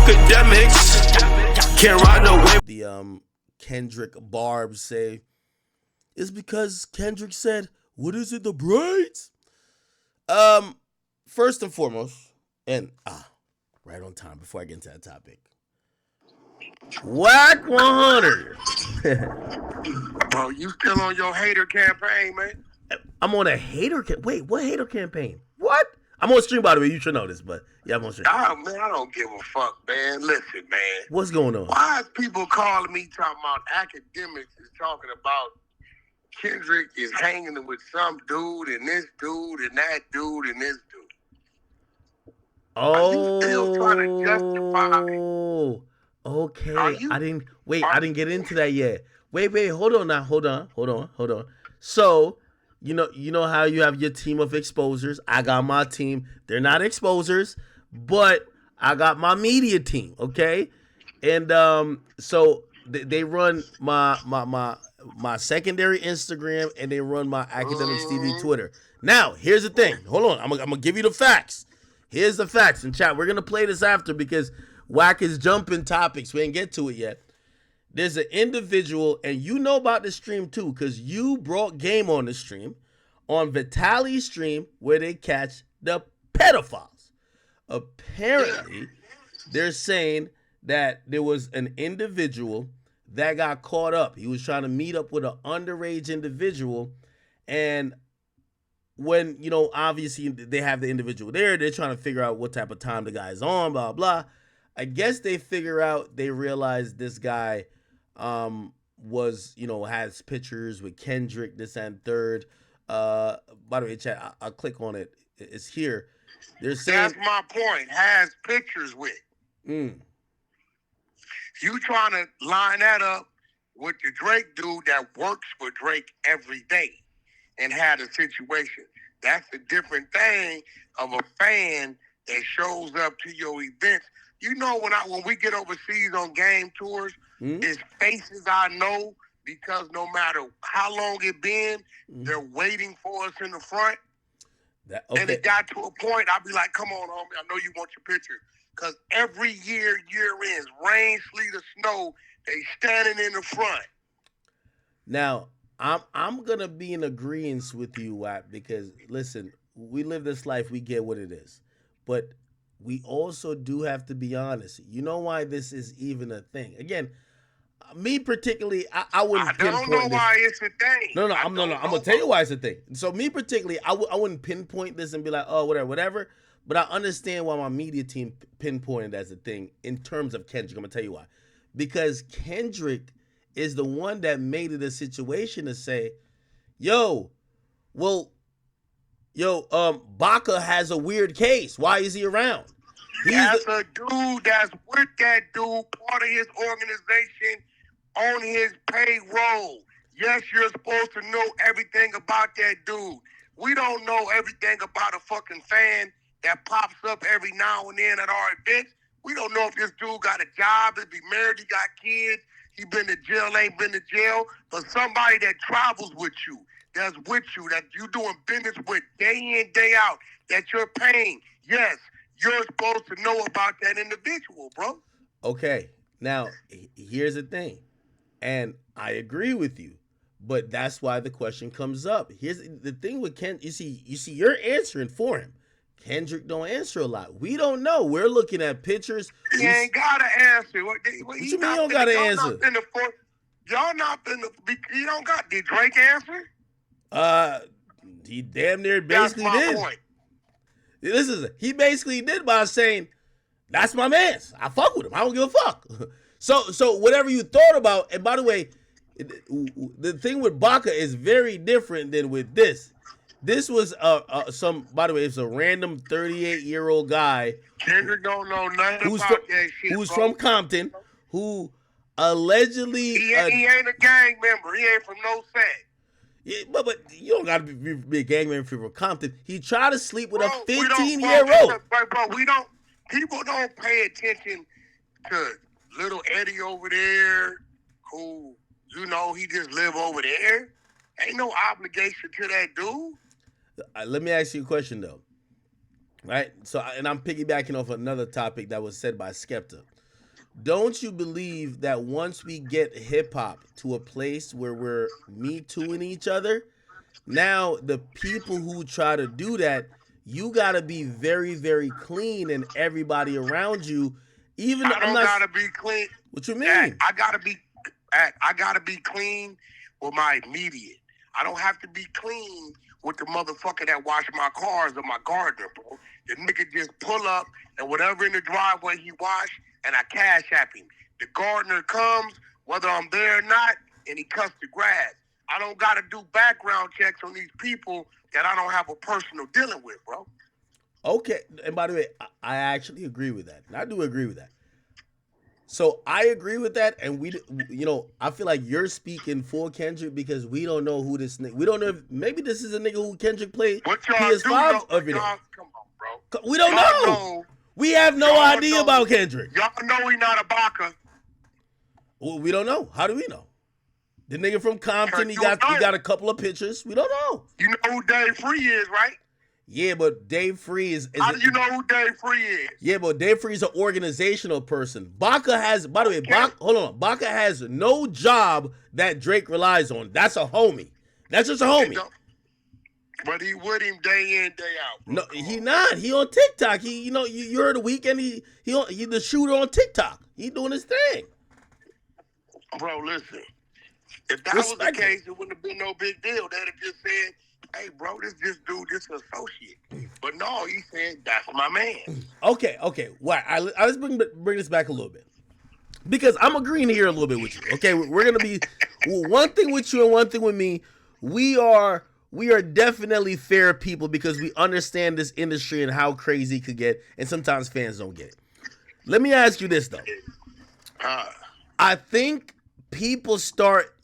Akademiks can't ride no wave. The Kendrick barbs say it's because Kendrick said, "What is it, the braids?" First and foremost, and right on time before I get into that topic. Wack100. Bro, you still on your hater campaign, man? I'm on a hater wait, what hater campaign? What? I'm on stream, by the way. You should know this, but yeah, I'm on stream. Oh, man, I don't give a fuck, man. Listen, man. What's going on? Why is people calling me talking about Akademiks is talking about Kendrick is hanging with some dude and this dude and that dude and this dude? Are you still trying to justify? Okay. I didn't get into that yet. Wait, hold on now. Hold on. So, you know how you have your team of exposers? I got my team. They're not exposers, but I got my media team, okay? And so they run my secondary Instagram and they run my Akademiks TV Twitter. Now, here's the thing. Hold on. I'm gonna give you the facts. Here's the facts in chat. We're gonna play this after because Wack is jumping topics. We ain't get to it yet. There's an individual, and you know about the stream too, because you brought game on the stream, on Vitali's stream, where they catch the pedophiles. Apparently, they're saying that there was an individual that got caught up. He was trying to meet up with an underage individual, and when, obviously they have the individual there, they're trying to figure out what type of time the guy's on, blah, blah. I guess they realize this guy was, has pictures with Kendrick, this and third. By the way, chat, I'll click on it. It's here. They're saying that's my point. Has pictures with. You trying to line that up with the Drake dude that works for Drake every day and had a situation. That's a different thing of a fan that shows up to your events. You know, when we get overseas on game tours, it's faces I know because no matter how long it been, they're waiting for us in the front. And it got to a point, I'd be like, come on, homie, I know you want your picture. Because every year ends, rain, sleet, or snow, they standing in the front. Now, I'm going to be in agreement with you, Wack, because, listen, we live this life, we get what it is. But we also do have to be honest. You know why this is even a thing? Again, me particularly, I wouldn't pinpoint this. I don't know why it's a thing. No, I'm going to tell you why it's a thing. So me particularly, I wouldn't pinpoint this and be like, oh, whatever. But I understand why my media team pinpointed as a thing in terms of Kendrick. I'm going to tell you why. Because Kendrick is the one that made it a situation to say, Baca has a weird case. Why is he around? That's a dude that's with that dude, part of his organization, on his payroll. Yes, you're supposed to know everything about that dude. We don't know everything about a fucking fan that pops up every now and then at our events. We don't know if this dude got a job, if he married, he got kids, he been to jail, ain't been to jail. But somebody that travels with you, that's with you, that you doing business with day in, day out, that you're paying. Yes, you're supposed to know about that individual, bro. Okay, now here's the thing, and I agree with you, but that's why the question comes up. Here's the thing with Ken. You see, you're answering for him. Kendrick don't answer a lot. We don't know. We're looking at pictures. He ain't gotta answer. What you mean you don't gotta answer? Y'all not been. You don't got. Did Drake answer? He damn near basically did. Point. He basically did by saying, "That's my man. I fuck with him. I don't give a fuck." So whatever you thought about, and by the way, the thing with Baca is very different than with this. This was by the way, it's a random 38-year-old guy. Kendrick don't know nothing about that shit. Who's from Compton, who allegedly he ain't a gang member. He ain't from no set. Yeah, but you don't got to be a gang member from Compton. He tried to sleep with a 15-year-old. Bro, people don't pay attention to little Eddie over there, who he just live over there. Ain't no obligation to that dude. Let me ask you a question though. right? So, and I'm piggybacking off another topic that was said by Skepta. Don't you believe that once we get hip hop to a place where we're me tooing each other, now the people who try to do that, you gotta be very, very clean, and everybody around you, even I don't gotta be clean. What you mean? I gotta be clean with my immediate. I don't have to be clean with the motherfucker that wash my cars or my gardener, bro. The nigga just pull up and whatever in the driveway he wash, and I cash app him. The gardener comes, whether I'm there or not, and he cuts the grass. I don't got to do background checks on these people that I don't have a personal dealing with, bro. Okay, and by the way, I actually agree with that. I do agree with that. So I agree with that, and I feel like you're speaking for Kendrick because we don't know who this nigga. We don't know if maybe this is a nigga who Kendrick played PS5 every day. Come on, bro. We don't know. We have no idea about Kendrick. Y'all know he not a Baka. Well, we don't know. How do we know? The nigga from Compton, he got a couple of pictures. We don't know. You know who Dave Free is, right? Yeah, but Dave Free is How do you know who Dave Free is? Yeah, but Dave Free is an organizational person. Baka has, by the way, Baka has no job that Drake relies on. That's a homie. That's just a homie. But he with him day in, day out. Bro. No, he not. He on TikTok. You heard the weekend. He the shooter on TikTok. He doing his thing. Bro, listen. If that was the case, it wouldn't have been no big deal. They'd have just said, hey, bro, this dude, this associate. But no, he said, that's my man. Okay. Well, let's bring this back a little bit. Because I'm agreeing here a little bit with you. Okay, we're going to be one thing with you and one thing with me. We are definitely fair people because we understand this industry and how crazy it could get, and sometimes fans don't get it. Let me ask you this, though. I think people start,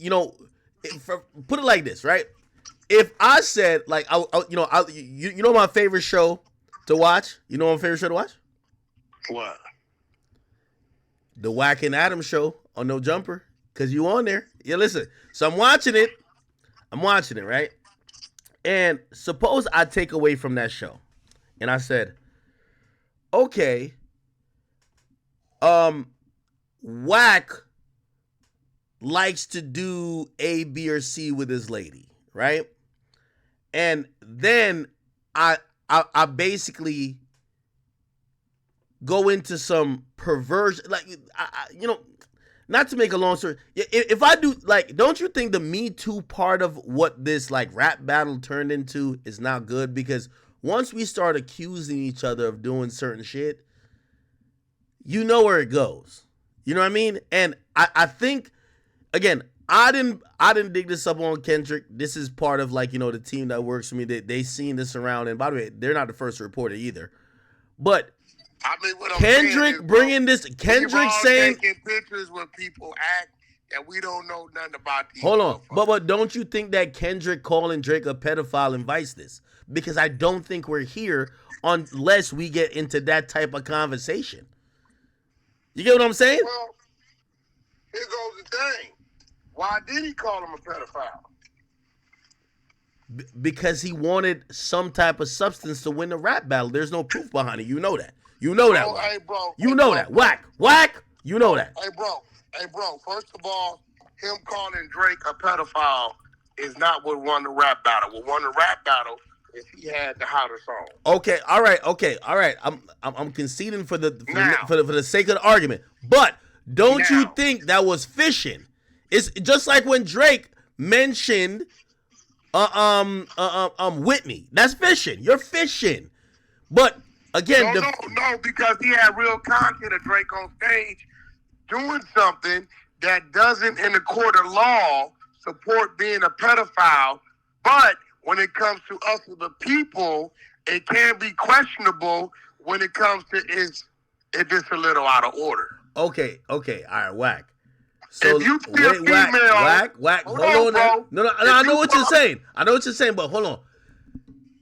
put it like this, right? If I said, like, you know my favorite show to watch? You know my favorite show to watch? What? The Wack and Adam show on No Jumper, because you on there. Yeah, listen. So I'm watching it, right? And suppose I take away from that show, and I said, okay, Wack likes to do A, B, or C with his lady, right? And then I basically go into some perversion, like, not to make a long story. If I do, like, don't you think the Me Too part of what this, like, rap battle turned into is not good? Because once we start accusing each other of doing certain shit, you know where it goes. You know what I mean? And I think, again, I didn't dig this up on Kendrick. This is part of, like, the team that works for me. They seen this around, and by the way, they're not the first to report it either. But I mean, what Kendrick bringing this, Kendrick saying taking pictures where people act that we don't know nothing about. Hold on, but don't you think that Kendrick calling Drake a pedophile invites this? Because I don't think we're here unless we get into that type of conversation. You get what I'm saying? Well, here goes the thing. Why did he call him a pedophile? Because he wanted some type of substance to win the rap battle. There's no proof behind it. You know that. You know that. Hey, bro. You know that. Wack. You know that. Hey, bro. First of all, him calling Drake a pedophile is not what won the rap battle. What won the rap battle is he had the hotter song. Okay. All right. I'm conceding for the sake of the argument. But don't you think that was fishing? It's just like when Drake mentioned Whitney. That's fishing. You're fishing. But again, no, because he had real content of Drake on stage doing something that doesn't, in the court of law, support being a pedophile. But when it comes to us as the people, it can be questionable when it comes to is this a little out of order. Okay. All right, Wack. So if you see a female, Wack, hold on, bro. No, I know what you're saying. But hold on.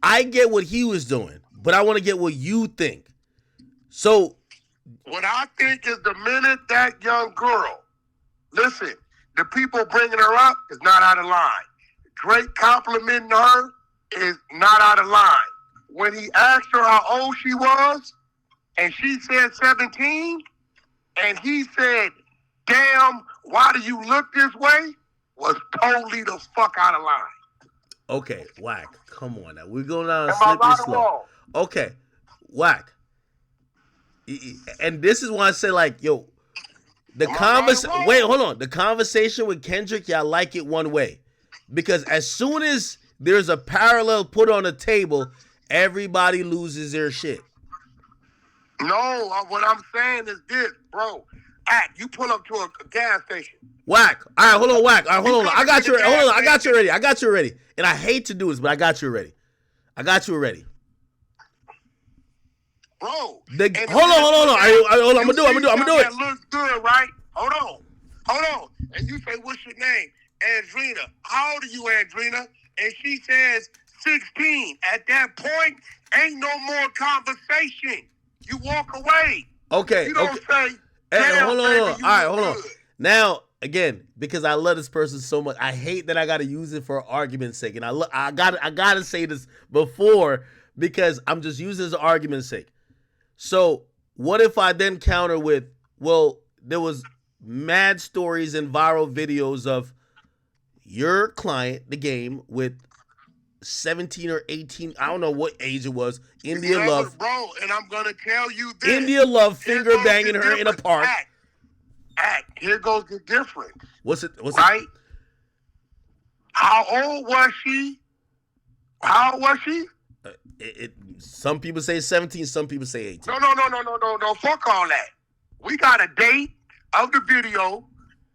I get what he was doing, but I want to get what you think. So, what I think is the minute that young girl, listen, the people bringing her up is not out of line. Drake complimenting her is not out of line. when he asked her how old she was, and she said 17, and he said, damn, why do you look this way? Was totally the fuck out of line. Okay, Wack, come on now. We're going down a slippery slope. Okay, Wack. And this is why I say, like, yo, wait, hold on. The conversation with Kendrick, y'all like it one way. Because as soon as there's a parallel put on the table, everybody loses their shit. No, what I'm saying is this, bro. You pull up to a gas station. Wack. All right, hold on, Wack. All right, hold on. I got you. Hold on. I got you already. And I hate to do this, but I got you already. Bro. Hold on. I'm gonna do it. That looks good, right? Hold on. And you say, what's your name? Andrina. How old are you, Andrina? And she says 16. At that point, ain't no more conversation. You walk away. Okay. You don't say, hey, hold on. All right, hold on. Now, again, because I love this person so much, I hate that I gotta use it for argument's sake. And I gotta say this before because I'm just using it as argument's sake. So what if I then counter with, well, there was mad stories and viral videos of your client, the game, with 17 or 18, I don't know what age it was, India Love. Bro, and I'm going to tell you this. India Love finger banging her in a park. Here goes the difference. What's it? Right? How old was she? Some people say 17, some people say 18. No. Fuck all that. We got a date of the video,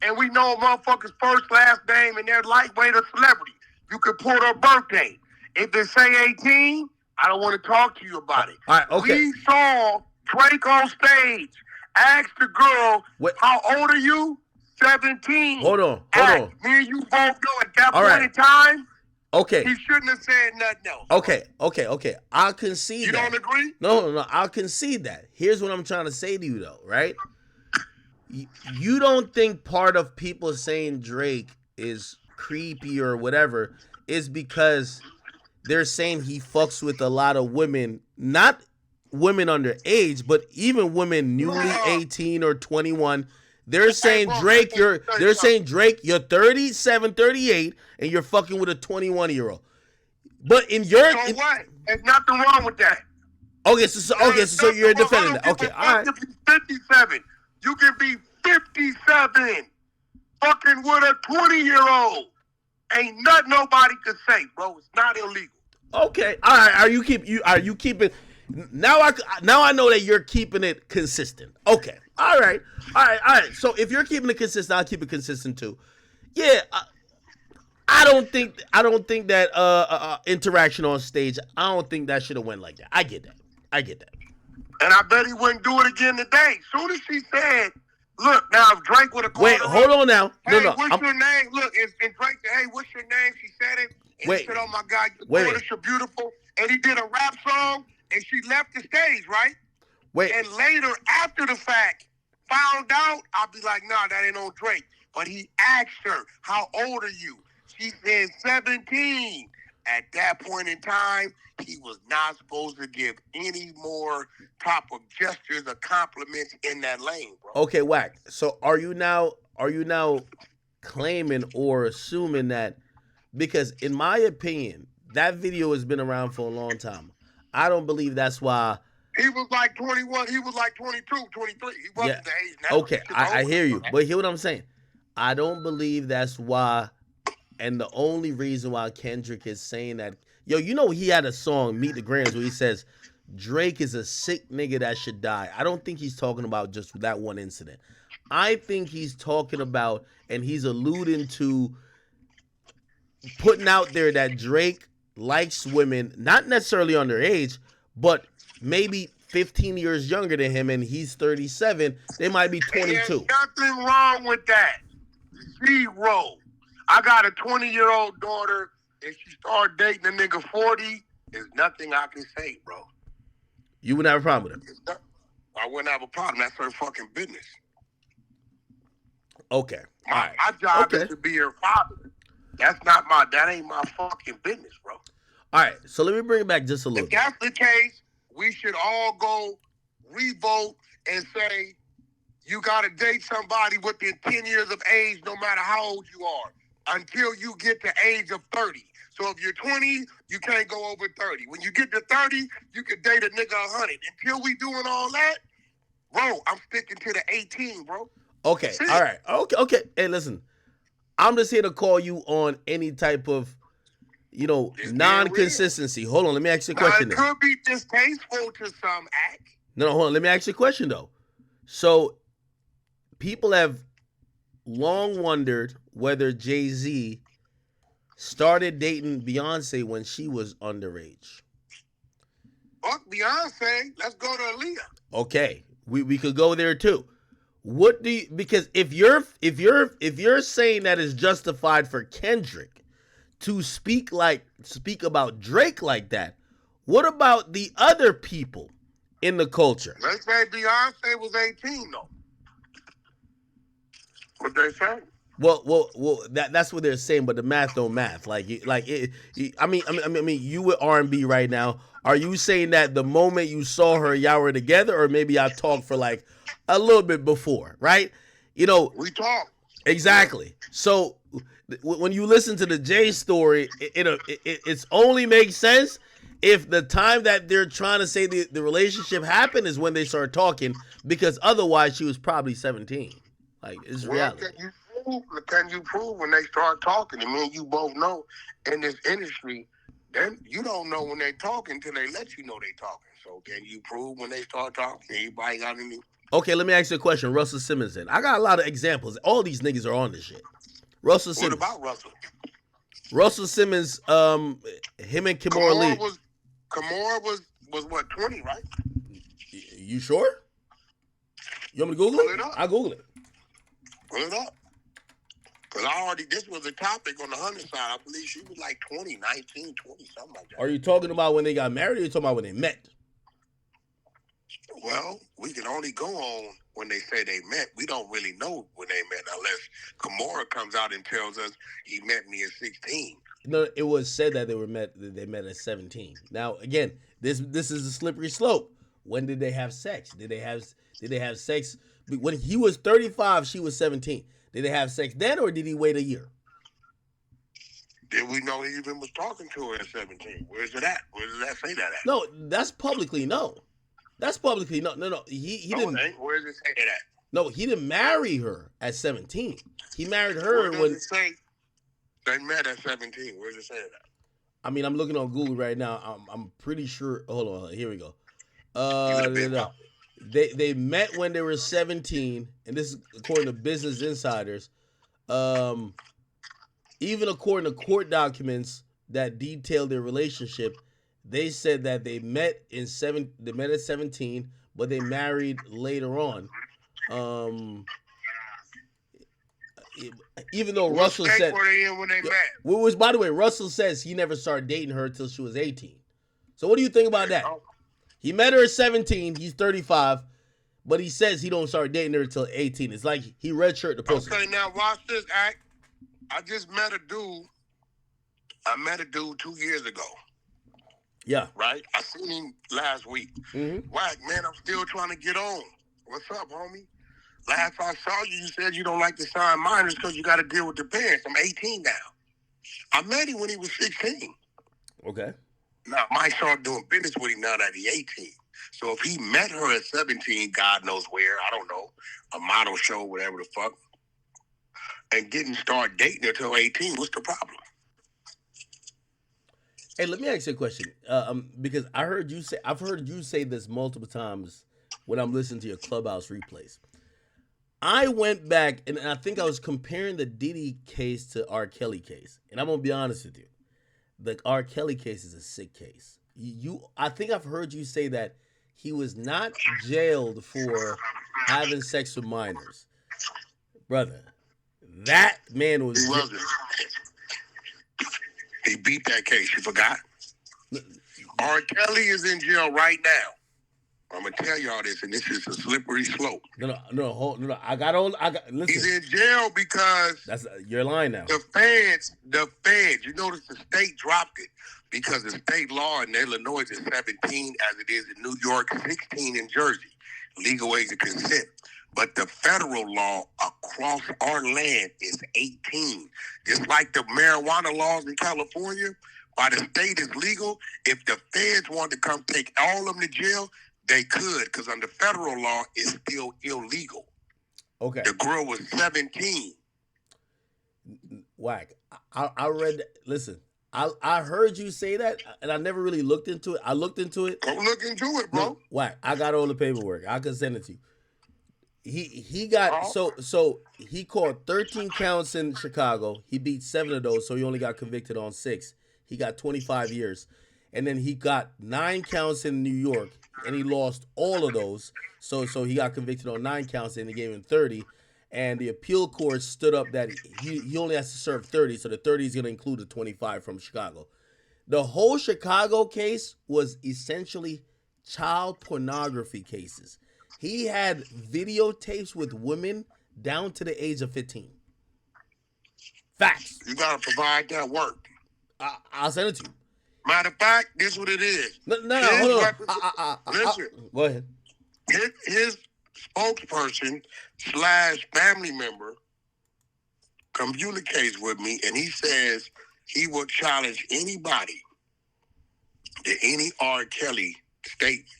and we know a motherfucker's first, last name, and they're lightweight or celebrity. You can pull their birthday. If they say 18, I don't want to talk to you about it. All right, okay. We saw Drake on stage. Ask the girl, how old are you? 17. Hold on. Me and you both know at that point in time. Okay. He shouldn't have said nothing else. Okay. I'll concede that. You don't agree? No. I'll concede that. Here's what I'm trying to say to you, though, right? You don't think part of people saying Drake is creepy or whatever is because they're saying he fucks with a lot of women, not women underage, but even women newly 18 or 21. They're saying Drake, you're 37, 38, and you're fucking with a 21-year-old. But in your what? There's nothing wrong with that. Okay, so you're defending that. Okay, all right. You can be 57. You can be 57. Fucking with a 20-year-old. Ain't nothing nobody can say, bro. It's not illegal. Okay, all right. Are you keeping? Now I know that you're keeping it consistent. Okay, all right. So if you're keeping it consistent, I'll keep it consistent too. Yeah, I don't think that interaction on stage. I don't think that should have went like that. I get that. And I bet he wouldn't do it again today. Soon as she said, "Look, now if Drake would have called her, hold on now. Hey, what's your name? Look, and Drake said, "Hey, what's your name?" She said it. And he said, "Oh my God, your daughter's so beautiful." And he did a rap song, and she left the stage, right? And later, after the fact, found out, I'll be like, "Nah, that ain't on Drake." But he asked her, "How old are you?" She said 17. At that point in time, he was not supposed to give any more type of gestures or compliments in that lane, bro. Okay, Wack. So are you now claiming or assuming that, because in my opinion, that video has been around for a long time. I don't believe that's why. He was like 21. He was like 22, 23. He wasn't the age now. Okay, I hear you. But hear what I'm saying. I don't believe that's why. And the only reason why Kendrick is saying that, he had a song, Meet the Grams, where he says, Drake is a sick nigga that should die. I don't think he's talking about just that one incident. I think he's talking about, and he's alluding to, putting out there that Drake likes women, not necessarily underage, but maybe 15 years younger than him, and he's 37. They might be 22. There's nothing wrong with that. Zero. I got a 20-year-old daughter, and she started dating a nigga 40. There's nothing I can say, bro. You wouldn't have a problem with it? I wouldn't have a problem. That's her fucking business. Okay. My job is to be her father. That ain't my fucking business, bro. All right, so let me bring it back just a little If bit. that's the case, we should all go revote and say you got to date somebody within 10 years of age, no matter how old you are, until you get to age of 30. So if you're 20, you can't go over 30. When you get to 30, you can date a nigga 100. Until we doing all that, bro, I'm sticking to the 18, bro. Okay, all right. Okay. Hey, listen, I'm just here to call you on any type of, non-consistency. Hold on, let me ask you a question. Now, it could be distasteful to some act. No, hold on, let me ask you a question, though. So, people have long wondered whether Jay-Z started dating Beyonce when she was underage. Fuck Beyonce. Let's go to Aaliyah. Okay, we could go there too. What do you, because if you're saying that it's justified for Kendrick to speak about Drake like that, what about the other people in the culture? They say Beyonce was 18 though. What they say? Well, that's what they're saying, but the math don't math. I mean, you with R&B right now. Are you saying that the moment you saw her, y'all were together, or maybe y'all talked for like a little bit before, right? We talk exactly. So when you listen to the Jay story, it's only makes sense if the time that they're trying to say the relationship happened is when they start talking, because otherwise she was probably 17. Like, it's reality. Can you prove when they start talking? I mean, you both know in this industry, then you don't know when they talking until they let you know they talking. So can you prove when they start talking? Anybody got any? Okay, let me ask you a question. Russell Simmons then. I got a lot of examples. All these niggas are on this shit. Russell Simmons. What about Russell? Russell Simmons, him and Kimora Lee. Kimora was what, 20, right? You sure? You want me to Google it? I'll Google it. Pull it up. Because this was a topic on the 100 side. I believe she was like 20, 19, 20, something like that. Are you talking about when they got married, or are you talking about when they met? Well, we can only go on when they say they met. We don't really know when they met unless Kimora comes out and tells us he met me at 16. No, it was said that they met at 17. Now, again, this is a slippery slope. When did they have sex? Did they have sex when he was 35, she was 17? Did they have sex then, or did he wait a year? Did we know he even was talking to her at 17? Where's it at? Where does that say that at? No, that's publicly no. That's publicly no. He didn't. Where does it say that? No, he didn't marry her at 17. He married her when it say they met at 17? Where does it say that? I mean, I'm looking on Google right now. I'm pretty sure. Hold on, here we go. They met when they were 17, and this is according to Business Insiders. Even according to court documents that detail their relationship, they said that they met at 17, but they married later on. Even though Russell said, were they in when they met? Which, by the way, Russell says he never started dating her until she was 18. So what do you think about that? He met her at 17. He's 35, but he says he don't start dating her until 18. It's like he redshirt the pussy. Okay, now watch this act. I just met a dude. I met a dude 2 years ago. Yeah. Right? I seen him last week. Mm-hmm. Wack, man, I'm still trying to get on. What's up, homie? Last I saw you, you said you don't like to sign minors because you got to deal with the parents. I'm 18 now. I met him when he was 16. Okay. Now, I might start doing business with him now that he's 18. So if he met her at 17, God knows where, I don't know, a model show, whatever the fuck, and didn't start dating until 18, what's the problem? Hey, let me ask you a question. Because I've heard you say this multiple times when I'm listening to your Clubhouse replays. I went back and I think I was comparing the Diddy case to R. Kelly case. And I'm going to be honest with you. The R. Kelly case is a sick case. I think I've heard you say that he was not jailed for having sex with minors. Brother, that man was... He wasn't. He beat that case. You forgot? R. Kelly is in jail right now. I'm gonna tell y'all this, and this is a slippery slope. No. Listen. He's in jail because You're lying now. The feds. You notice the state dropped it. because the state law in Illinois is 17, as it is in New York, 16 in Jersey, legal age of consent. But the federal law across our land is 18. Just like the marijuana laws in California, by the state is legal. If the feds want to come take all of them to jail, they could, because under federal law, it's still illegal. Okay. The girl was 17. Wack, I read, listen, I heard you say that, and I never really looked into it. I looked into it. Go look into it, bro. No, Wack, I got all the paperwork. I can send it to you. He got so he caught 13 counts in Chicago. He beat 7 of those, so he only got convicted on 6. He got 25 years. And then he got 9 counts in New York, and he lost all of those. So he got convicted on 9 counts, and they gave him 30. And the appeal court stood up that he only has to serve 30, so the 30 is going to include the 25 from Chicago. The whole Chicago case was essentially child pornography cases. He had videotapes with women down to the age of 15. Facts. You got to provide that work. I'll send it to you. Matter of fact, this is what it is. No, hold on. Listen. Go ahead. His spokesperson / family member communicates with me, and he says he will challenge anybody to any R. Kelly statements.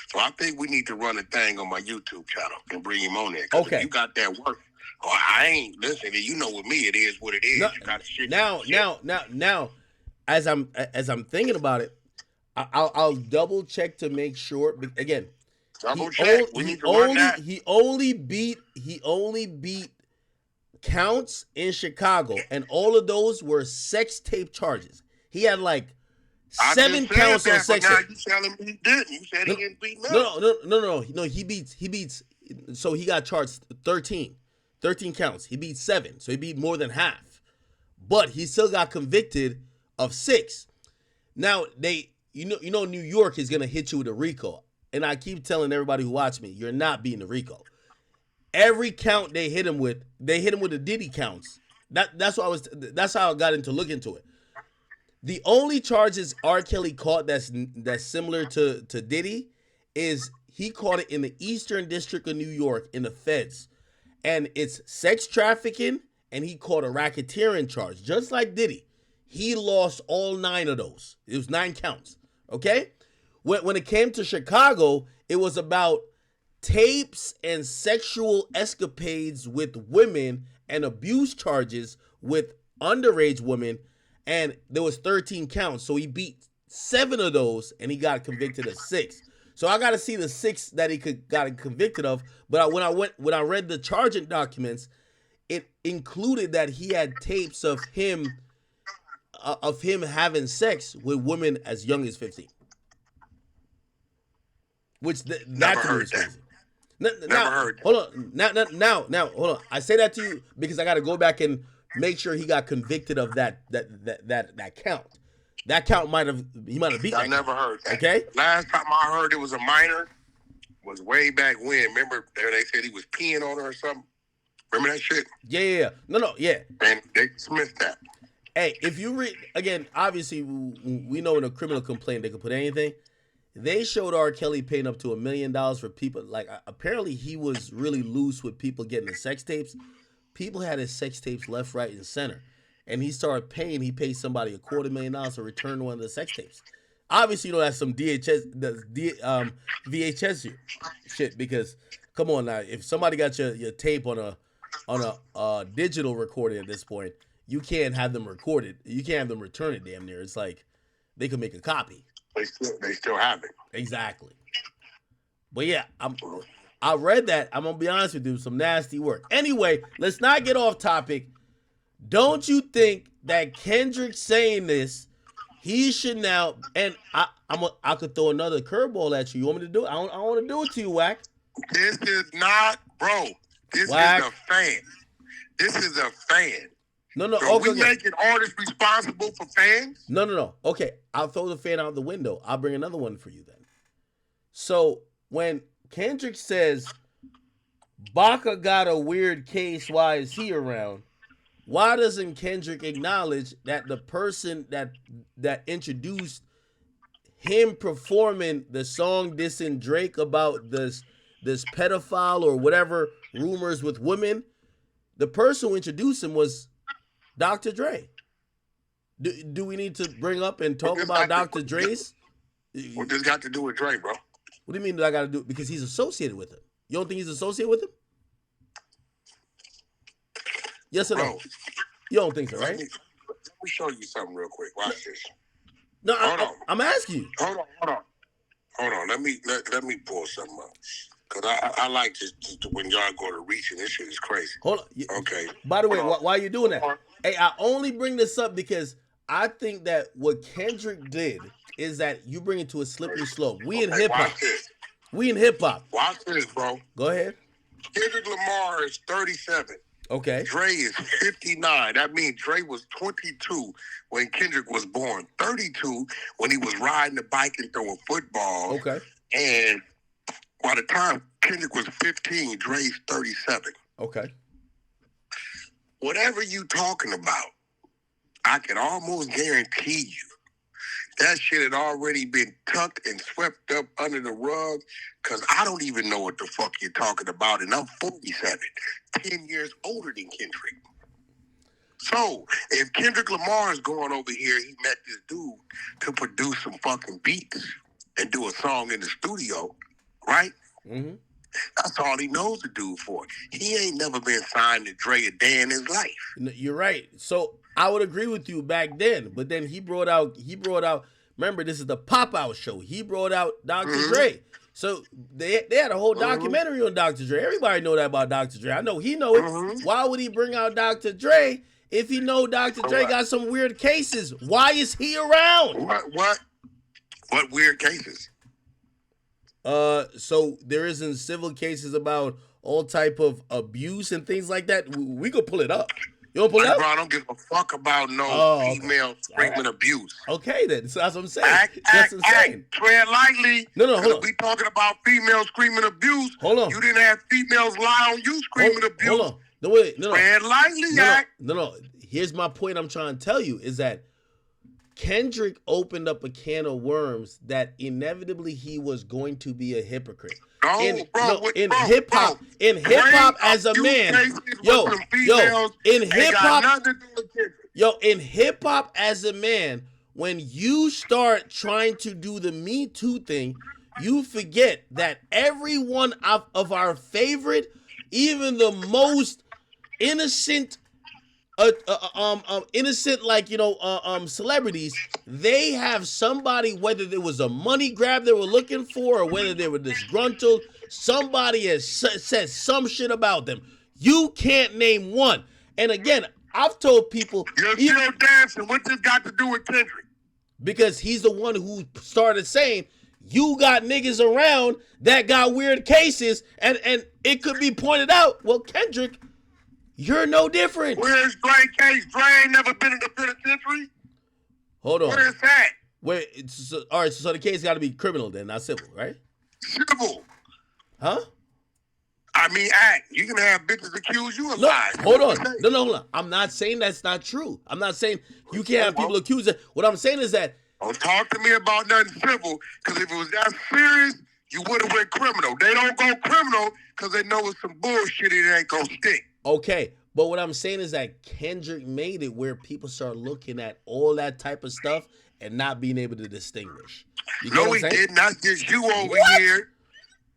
So I think we need to run a thing on my YouTube channel and bring him on there. Okay. If you got that work. Oh, I ain't listening. You know, with me, it is what it is. No, you got shit. Now, as I'm thinking about it, I'll double check to make sure. Again, double check. We need to run that. He only beat counts in Chicago, and all of those were sex tape charges. He had like 7 counts on sex tape. You telling me he didn't? You said he didn't beat none. No. He beats. So he got charged 13 counts. He beat 7, so he beat more than half. But he still got convicted of 6. Now you know New York is gonna hit you with a RICO, and I keep telling everybody who watch me, you're not beating the RICO. Every count they hit him with the Diddy counts. That's how I got into look into it. The only charges R. Kelly caught that's similar to Diddy is he caught it in the Eastern District of New York in the feds. And it's sex trafficking, and he caught a racketeering charge, just like Diddy. He lost all 9 of those. It was 9 counts, okay? When it came to Chicago, it was about tapes and sexual escapades with women and abuse charges with underage women, and there was 13 counts. So he beat 7 of those, and he got convicted of 6. So I got to see the 6 that he got convicted of. But when I read the charging documents, it included that he had tapes of him having sex with women as young as 15. Which that to me is crazy. Never heard. Hold on. Now, hold on. I say that to you because I got to go back and make sure he got convicted of that count. That count he might have beat. I never heard that. Okay. Last time I heard it was a minor was way back when. Remember they said he was peeing on her or something? Remember that shit? Yeah. No, yeah. And they dismissed that. Hey, if you read, again, obviously we know in a criminal complaint they could put anything. They showed R. Kelly paying up to $1 million for people. Like, apparently he was really loose with people getting the sex tapes. People had his sex tapes left, right, and center. And he started paying. He paid somebody $250,000 to return one of the sex tapes. Obviously, that's some VHS shit. Because come on now, if somebody got your tape on a digital recording at this point, you can't have them recorded. You can't have them return it. Damn near. It's like they could make a copy. They still have it. Exactly. But yeah, I read that. I'm gonna be honest with you, some nasty work. Anyway, let's not get off topic. Don't you think that Kendrick saying this, he should now? And I could throw another curveball at you. You want me to do it? I want to do it to you, Wack. This is not, bro. This Wack. Is a fan. This is a fan. No. So we making artists responsible for fans? No. Okay, I'll throw the fan out the window. I'll bring another one for you then. So when Kendrick says Baca got a weird case, why is he around? Why doesn't Kendrick acknowledge that the person that introduced him performing the song dissing Drake about this pedophile or whatever rumors with women, the person who introduced him was Dr. Dre? Do we need to bring up and talk about Dr. Dre's? What does got to do with Dre, bro? What do you mean that I got to do? Because he's associated with him. You don't think he's associated with him? Yes or no? You don't think so, right? Let me show you something real quick. Watch this. No, I'm asking you. Hold on. Let me pull something up. Because I like to when y'all go to reaching, this shit is crazy. Hold on. Okay. By the way, why are you doing that? Hey, I only bring this up because I think that what Kendrick did is that you bring it to a slippery slope. We in hip hop. Watch this, bro. Go ahead. Kendrick Lamar is 37. Okay. Dre is 59. That means Dre was 22 when Kendrick was born. 32 when he was riding the bike and throwing football. Okay. And by the time Kendrick was 15, Dre's 37. Okay. Whatever you talking about, I can almost guarantee you that shit had already been tucked and swept up under the rug, because I don't even know what the fuck you're talking about, and I'm 47, 10 years older than Kendrick. So, if Kendrick Lamar is going over here, he met this dude to produce some fucking beats and do a song in the studio, right? Mm-hmm. That's all he knows the dude for. He ain't never been signed to Dre a day in his life. You're right. So I would agree with you back then, but then he brought out. Remember, this is the Pop Out show. He brought out Dr. Dre. So they had a whole documentary on Dr. Dre. Everybody know that about Dr. Dre. I know he know it. Why would he bring out Dr. Dre if he know Dr. Dre got some weird cases? Why is he around? What weird cases? So there isn't civil cases about all type of abuse and things like that. We could pull it up. You want to pull it up? Bro, I don't give a fuck about no female screaming abuse. Okay, then. So that's what I'm saying. That's what I'm saying. Tread lightly. No, hold on. We talking about females screaming abuse. Hold on. You didn't have females lie on you screaming abuse. Hold on. No, wait. No. Tread lightly, No. Here's my point I'm trying to tell you is that Kendrick opened up a can of worms that inevitably he was going to be a hypocrite. In hip hop as a man, in hip hop as a man, when you start trying to do the Me Too thing, you forget that every one of our favorite, even the most innocent celebrities, they have somebody, whether there was a money grab they were looking for or whether they were disgruntled, somebody has said some shit about them. You can't name one. And again, I've told people, you're still dancing. What this got to do with Kendrick? Because he's the one who started saying, you got niggas around that got weird cases, and it could be pointed out, well, Kendrick, you're no different. Where's Drake's case? Dre ain't never been in the penitentiary. Hold on. Where is that? Wait, all right, so the case got to be criminal then, not civil, right? Civil. Huh? I mean, you can have bitches accuse you of lies. Hold on. No. I'm not saying that's not true. I'm not saying you can't have people accuse it. What I'm saying is that. Don't talk to me about nothing civil, because if it was that serious, you would have went criminal. They don't go criminal because they know it's some bullshit it ain't gonna stick. Okay, but what I'm saying is that Kendrick made it where people start looking at all that type of stuff and not being able to distinguish. No, he didn't. That's just you over here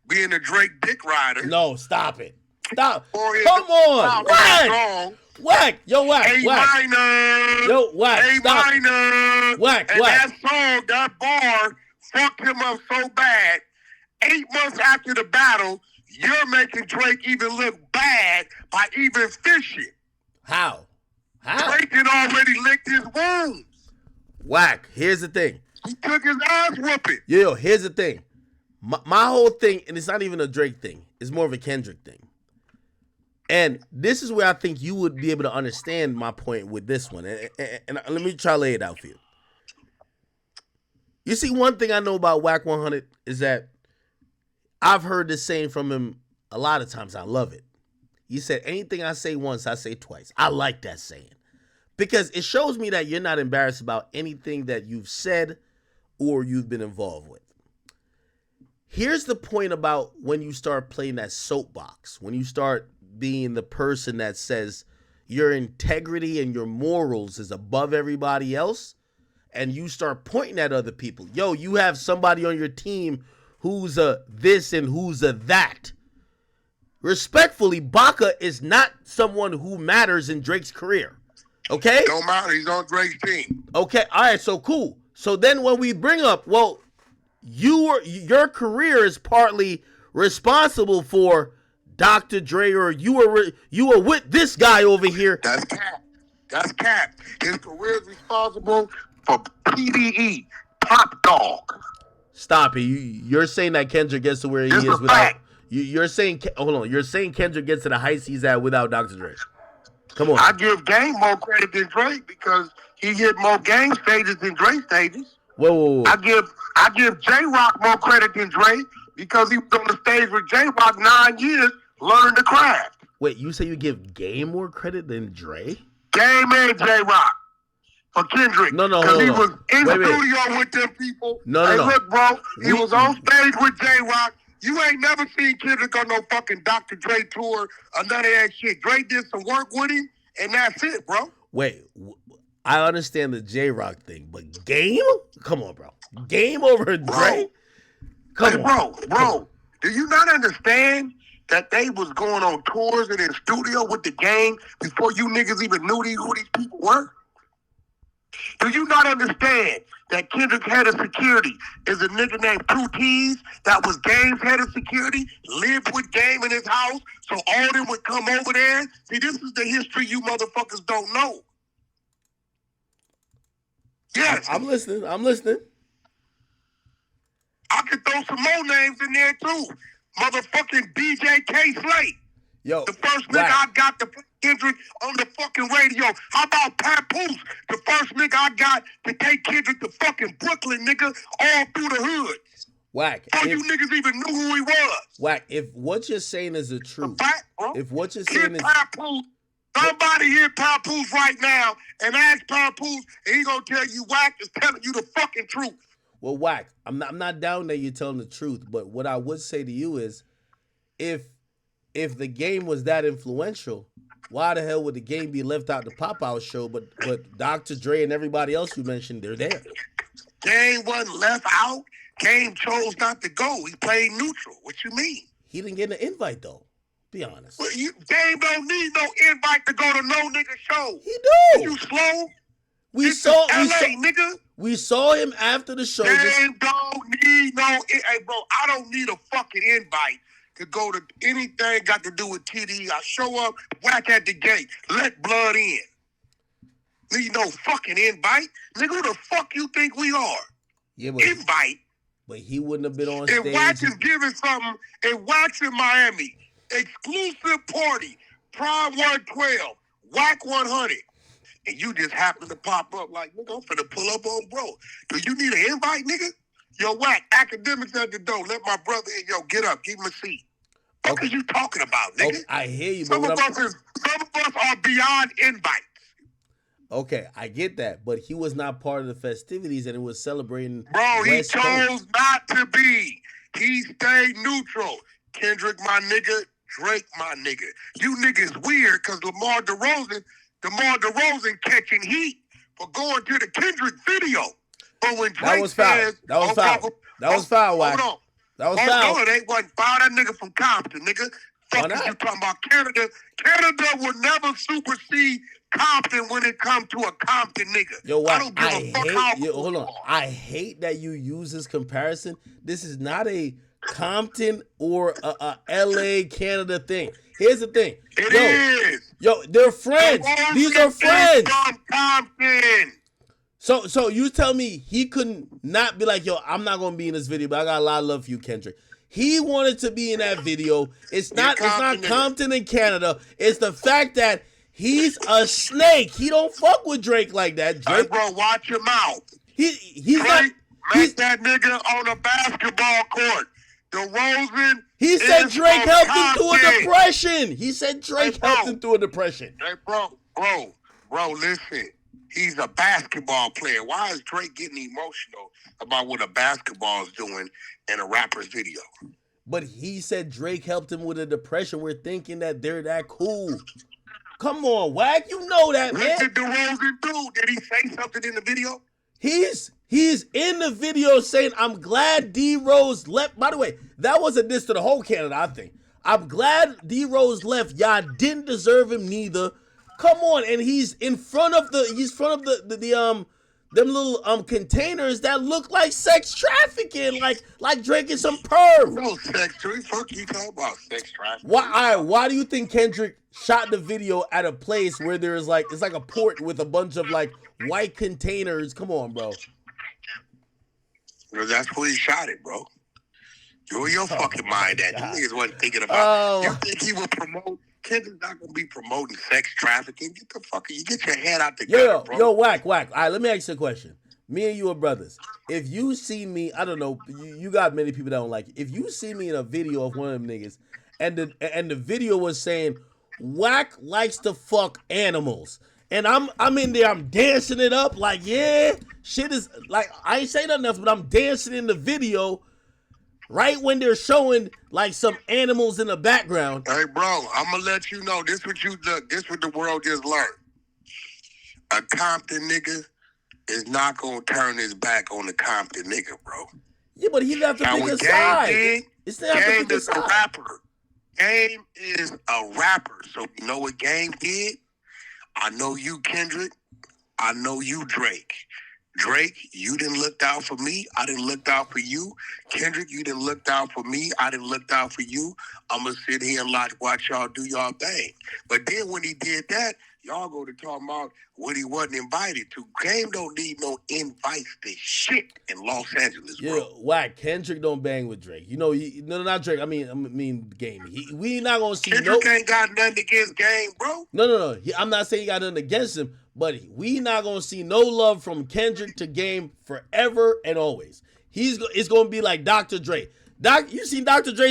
being a Drake dick rider. No, stop it. Stop. Come on. Wack. Yo, Wack. A minor. Yo, Wack. A Stop. minor. Wack. And that song, that bar, fucked him up so bad. 8 months after the battle, you're making Drake even look bad by even fishing. How? Drake had already licked his wounds. Wack, here's the thing. He took his ass whooping. Yo, here's the thing. My whole thing, and it's not even a Drake thing, it's more of a Kendrick thing. And this is where I think you would be able to understand my point with this one. And let me try to lay it out for you. You see, one thing I know about Wack100 is that I've heard this saying from him a lot of times. I love it. You said anything I say once, I say twice. I like that saying because it shows me that you're not embarrassed about anything that you've said or you've been involved with. Here's the point about when you start playing that soapbox, when you start being the person that says your integrity and your morals is above everybody else, and you start pointing at other people. Yo, you have somebody on your team who's a this and who's a that. Respectfully, Baca is not someone who matters in Drake's career. Okay? Don't matter. He's on Drake's team. Okay, all right, so cool. So then when we bring up, well, your career is partly responsible for Dr. Dre, or you were with this guy over here. That's cap. That's cap. His career is responsible for PDE, Top Dog. Stop it. You're saying that Kendrick gets to where he is without. You're saying, hold on. You're saying Kendrick gets to the heights he's at without Dr. Dre. Come on. I give Game more credit than Drake because he hit more Game stages than Drake stages. Whoa. I give J-Rock more credit than Drake because he was on the stage with J-Rock 9 years learning the craft. Wait, you say you give Game more credit than Dre? Game and J-Rock for Kendrick. No, because he was in studio with them people. No. Look, bro, he was on stage with J-Rock. You ain't never seen Kendrick on no fucking Dr. Dre tour or none of that shit. Dre did some work with him, and that's it, bro. Wait, I understand the J-Rock thing, but Game? Come on, bro. Game over Dre? Come on. Bro, do you not understand that they was going on tours and in studio with the Game before you niggas even knew who these people were? Do you not understand that Kendrick's head of security is a nigga named 2 T's that was Game's head of security, lived with Game in his house, so all them would come over there? See, this is the history you motherfuckers don't know. Yes. I'm listening. I could throw some more names in there too. Motherfucking DJ K. Slate. Yo, the first nigga I got to put Kendrick on the fucking radio. How about Papoose? The first nigga I got to take Kendrick to fucking Brooklyn, nigga, all through the hood. Wack. Before you niggas even knew who he was. Wack, if what you're saying is the truth. Fact, if what you're saying is Papoose, somebody hear Papoose right now and ask Papoose, and he gonna tell you Wack is telling you the fucking truth. Well, Wack, I'm not down that you're telling the truth, but what I would say to you is if the Game was that influential, why the hell would the Game be left out the Pop-Out show, but Dr. Dre and everybody else you mentioned, they're there? Game wasn't left out. Game chose not to go. He played neutral. What you mean? He didn't get an invite, though. Be honest. Well, Game don't need no invite to go to no nigga show. He do. Are you slow? We saw nigga. We saw him after the show. Game don't need no. Hey, bro, I don't need a fucking invite to go to anything got to do with TD. I show up, whack at the gate, let blood in. Need no fucking invite. Nigga, who the fuck you think we are? Yeah, but invite. But he wouldn't have been on stage. And Wax is giving something, and Wax in Miami, exclusive party, Prime 112, Wack100. And you just happen to pop up like, nigga, I'm finna pull up on bro. Do you need an invite, nigga? Yo, Wack, Akademiks at the door. Let my brother in. Yo, get up. Give him a seat. What are you talking about, nigga? Okay, I hear you. Some of us are beyond invites. Okay, I get that. But he was not part of the festivities, and it was celebrating Bro, he West chose Coast. not to be. He stayed neutral. Kendrick, my nigga. Drake, my nigga. You niggas weird because DeMar DeRozan catching heat for going to the Kendrick video. But when Drake That was foul. That was foul. That was foul, Wack. Hold on. That was foul. No, they wasn't foul. That nigga from Compton, nigga. Fuck is you talking about? Canada would never supersede Compton when it comes to a Compton nigga. Yo, I don't give a fuck how cool hold on. I hate that you use this comparison. This is not a Compton or a LA Canada thing. Here's the thing. It is. Yo, they're friends. These are friends. From Compton. So you tell me he couldn't not be like, yo, I'm not gonna be in this video, but I got a lot of love for you, Kendrick. He wanted to be in that video. It's not Compton in Canada. It's the fact that he's a snake. He don't fuck with Drake like that. Drake, hey, bro, watch your mouth. He's Drake not. met that nigga on a basketball court. DeRozan He said It's Drake for helped him through a content. depression. He said Drake Hey, bro. helped him through a depression. Hey, bro, listen. He's a basketball player. Why is Drake getting emotional about what a basketball is doing in a rapper's video? But he said Drake helped him with a depression. We're thinking that they're that cool. Come on, Wack. You know that, man. What did DeRozan do? Did he say something in the video? He's in the video saying, I'm glad D-Rose left. By the way, that was a diss to the whole Canada, I think. I'm glad D-Rose left. Y'all didn't deserve him neither. Come on, and he's in front of the them little containers that look like sex trafficking, like Drake is some perv. No sex trafficking. Fuck you talking about sex trafficking? Why do you think Kendrick shot the video at a place where there's it's like a port with a bunch of white containers? Come on, bro. Well, that's where he shot it, bro. You're your fucking mind that you niggas wasn't thinking about. You think he would promote? Kendrick's not gonna be promoting sex trafficking. Get the fuck, you get your head out the gutter, bro. Yo, Wack. All right, let me ask you a question. Me and you are brothers. If you see me, I don't know, you got many people that don't like it. If you see me in a video of one of them niggas, and the video was saying Wack likes to fuck animals, and I'm in there, I'm dancing it up yeah, shit is I ain't say nothing else, but I'm dancing in the video. Right when they're showing some animals in the background. Hey, bro, I'm gonna let you know. This what the world just learned. A Compton nigga is not gonna turn his back on the Compton nigga, bro. Yeah, but he left to pick a side. It's not Game is a rapper. Game is a rapper. So you know what Game did? I know you, Kendrick. I know you, Drake. Drake, you didn't look out for me. I didn't look out for you. Kendrick, you didn't look out for me. I didn't look out for you. I'm going to sit here and watch y'all do y'all thing. But then when he did that, y'all go to talk about what he wasn't invited to. Game don't need no invites to shit in Los Angeles, bro. Yeah, Wack. Kendrick don't bang with Drake. You know, no, not Drake. I mean Game. We not going to see Kendrick ain't got nothing against Game, bro. No. I'm not saying he got nothing against him. But we not gonna see no love from Kendrick to Game forever and always. It's gonna be like Dr. Dre. You seen Dr. Dre